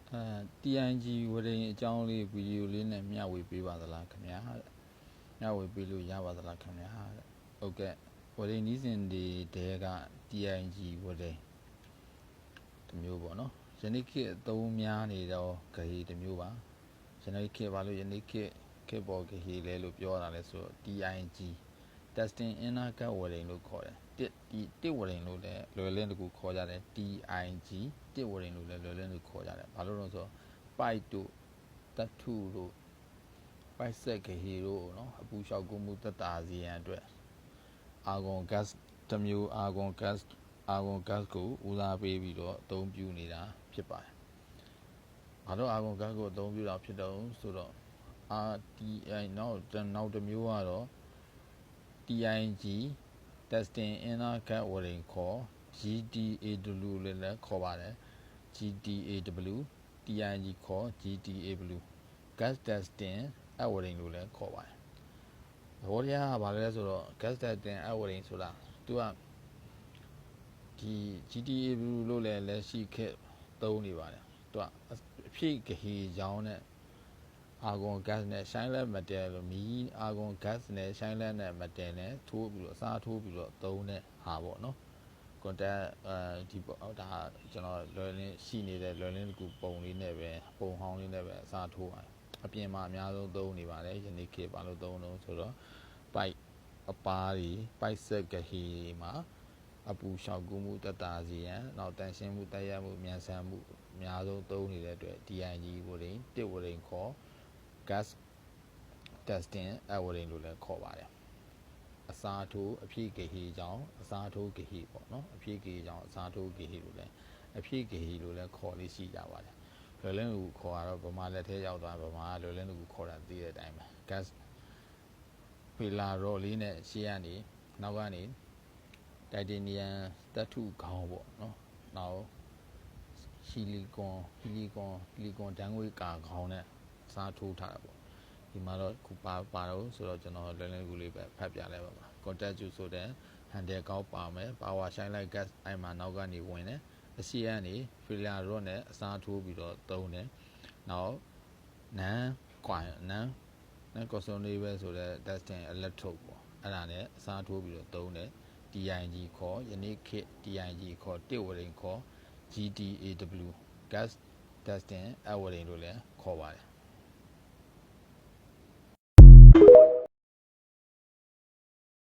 TNG ဝရင်အကြောင်းလေးဗီဒီယိုလေးနဲ့မျှဝေပေးပါသလားခင်ဗျာမျှဝေပေးလို့ရပါသလားခင်ဗျာဟုတ်ကဲ့ဝရင်နီးစဉ်တွေတဲက TNG ဝရင်တစ်မျိုးပေါ့နော်ယနေ့ခေတ်အသုံးများနေတော့ဂဟေတစ်မျိုးပါယနေ့ခေတ်ဘာလို့ယနေ့ခေတ်ပေါ်ဂဟေလဲလို့ပြောတာလဲဆိုတော့ TNG Testing Inner Cat ဝရင်လို့ခေါ်တယ်တစ်ဝရင်လို့လည်းလွယ်လင်းတကူခေါ်ကြတယ် TIG တစ်ဝရင်လို့လည်းလွယ်လင်းတကူခေါ်ကြတယ်ဘာလို့လဲဆိုတော့ pipe တို့တတ်ထုတို့ pipe set ဂဟေတို့နော်အပူလျှောက်ကူးမှုသက်သာစေရန်အတွက်အာဂွန် gas တစ်မျိုးအာဂွန် gas ကိုဦးစားပေးပြီးတော့အသုံးပြုနေတာဖြစ်ပါတယ်ဘာလို့အာဂွန် gas ကိုအသုံးပြုတာဖြစ်တော့ဆိုတော့ RTI နောက်တစ်မျိုးကတော့ TIG Testing Inner Cat ဝရင်ခေါ် GTAW လည်းခေါ်ပါတယ် GTAW TIG ခေါ် GTAW Gas Testing ဝရင်လို့လည်းခေါ်ပါတယ်ဘောရကဘာလဲဆိုတော့ Gas Testing ဝရင်ဆိုတာသူကဒီ GTAW လို့လည်းလက်ရှိခေတ်သုံးနေပါတယ်သူကအဖြည့်ဂဟေကြောင်းနဲ့အာဂွန် gas နဲ့ shine light metal လို့မီးအာဂွန် gas နဲ့ shine light နဲ့ metal နဲ့ထိုးပြီးတော့အစားထိုးပြီးတော့သုံးတဲ့ဟာပေါ့နော် contact ဒီပေါ့ဒါကျွန်တော်လွယ်လင်းရှိနေတဲ့လွယ်လင်းတကူပုံလေးနဲ့ပဲပုံဟောင်းလေးနဲ့ပဲအစားထိုးပါတယ်အပြင်မှာအများဆုံးသုံးနေပါတယ်ယနေ့ခေတ်ဘာလို့သုံးလို့ဆိုတော့ pipe အပါးတွေ pipe set ဂဟေမှာအပူလျှောက်ကူးမှုသက်သာစေရန်နောက်တန်ရှင်းမှုတိုက်ရိုက်မှုမြန်ဆန်မှုအများဆုံးသုံးနေတဲ့အတွက် TIG ဝရင်တစ်ဝရင်ခေါ် gas testing ဝရင်လို့လည်းခေါ်ပါတယ်အစားထိုးအဖြည့်ဂဟေကြောင့်အစားထိုးဂဟေပေါ့နော်အဖြည့်ဂဟေကြောင့်အစားထိုးဂဟေလို့လည်းအဖြည့်ဂဟေလို့လည်းခေါ်လေးရှိကြပါတယ်လွယ်လင်းကိုခေါ်ရတော့ဗမာလက်ထဲရောက်သွားဗမာလွယ်လင်းကိုခေါ်တာသိတဲ့အတိုင်းပဲ gas ဖေလာရော့လေးနဲ့ရှေ့ကနေနောက်ကနေတိုင်တေနီယမ်သတ္ထုခေါင်းပေါ့နော်နောက်ဆီလီကွန်ဓာတ်ငွေ့ကာခေါင်းနဲ့စားထိုးထားတာပေါ့ဒီမှာတော့ခုပါတော့ဆိုတော့ကျွန်တော်လွယ်လင်းကူလေးပဲဖတ်ပြလိုက်ပါပါ contact ကျူဆိုတဲ့ handle ကောက်ပါမယ် power shine light gas အဲ့မှာနောက်ကနေဝင်တယ်အရှိကနေ failure rod နဲ့အစားထိုးပြီးတော့သုံးတယ်နောက်non consumable ဆိုတဲ့ testing electrode ပေါ့အဲ့ဒါနဲ့အစားထိုးပြီးတော့သုံးတယ် TIG ခေါ်ယနေ့ခေတ် TIG ခေါ်တစ်ဝရင်ခေါ် GTAW gas testing ဝရင်လို့လည်းခေါ်ပါတယ်